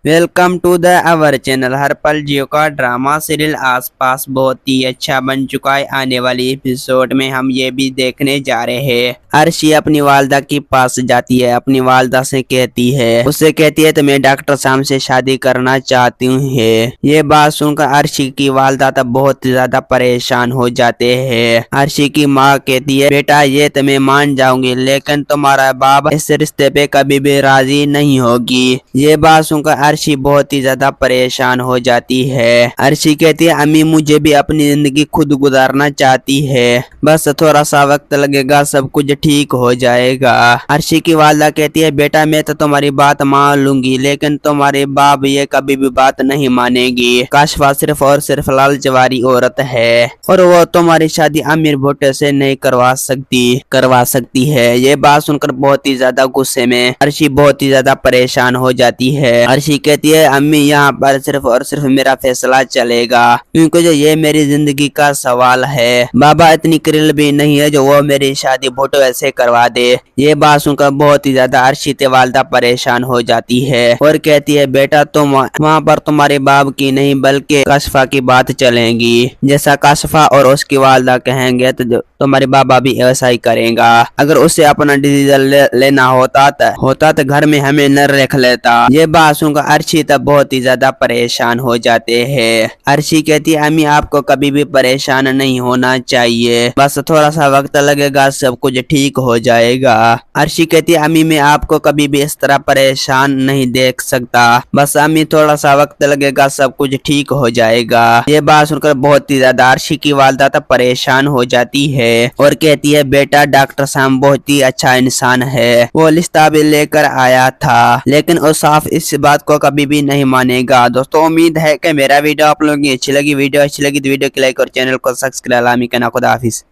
Welcome to the our channel. हर पल जियो का ड्रामा सीरियल आसपास बहुत ही अच्छा बन चुका है। आने वाली एपिसोड में हम ये भी देखने जा रहे हैं, अर्शी अपनी वालदा के पास जाती है, अपनी वालदा से कहती है, उससे कहती है तो मैं डॉक्टर शाम से शादी करना चाहती हूँ। ये बात सुनकर अर्शी की वालदा तब बहुत ज्यादा परेशान हो जाते हैं। अर्शी की माँ कहती है बेटा ये तो मैं मान जाऊंगी, लेकिन तुम्हारा बाप इस रिश्ते पे कभी भी राजी नहीं होगी। ये बात सुनकर अर्शी बहुत ही ज्यादा परेशान हो जाती है। अर्शी कहती है अम्मी मुझे भी अपनी जिंदगी खुद गुजारना चाहती है, बस थोड़ा सा वक्त लगेगा, सब कुछ ठीक हो जाएगा। अर्शी की वालदा कहती है बेटा मैं तो तुम्हारी बात मान लूंगी, लेकिन तुम्हारे बाप ये कभी भी बात नहीं मानेगी। काशफा सिर्फ और सिर्फ लालचवारी औरत है और वो तुम्हारी शादी अमीर भुट्टो से नहीं करवा सकती है। ये बात सुनकर बहुत ही ज्यादा गुस्से में अर्शी बहुत ही ज्यादा परेशान हो जाती है। अर्शी कहती है अम्मी यहाँ पर सिर्फ और सिर्फ मेरा फैसला चलेगा, क्योंकि जो ये मेरी जिंदगी का सवाल है। बाबा इतनी क्रिल भी नहीं है जो वो मेरी शादी भुट्टो ऐसे करवा दे। ये बात सुनकर बहुत ही ज्यादा अर्शी की वालदा परेशान हो जाती है और कहती है बेटा तुम वहाँ पर तुम्हारे बाप की नहीं बल्कि काशफा की बात चलेगी। जैसा काशफा और उसकी वालदा कहेंगे तो तुम्हारे बाबा भी ऐसा ही करेगा। अगर उसे अपना डिसीजन लेना होता तो घर में हमें न रख लेता। ये बात सुनकर अर्शी तब बहुत ही ज्यादा परेशान हो जाते हैं। अर्शी कहती है अम्मी आपको कभी भी परेशान नहीं होना चाहिए, बस थोड़ा सा वक्त लगेगा, सब कुछ ठीक हो जाएगा। अर्शी कहती है अम्मी मैं आपको कभी भी इस तरह परेशान नहीं देख सकता, बस अम्मी थोड़ा सा वक्त लगेगा, सब कुछ ठीक हो जाएगा। ये बात सुनकर बहुत ही ज्यादा अर्शी की वालदा तब परेशान हो जाती है और कहती है बेटा डॉक्टर साहब बहुत ही अच्छा इंसान है, वो लिस्ता भी लेकर आया था, लेकिन वो साफ इस बात को कभी भी नहीं मानेगा। दोस्तों उम्मीद है कि मेरा वीडियो आप लोगों की अच्छी लगी। वीडियो अच्छी लगी तो वीडियो को लाइक और चैनल को सब्सक्राइब करना। खुदा हाफिज।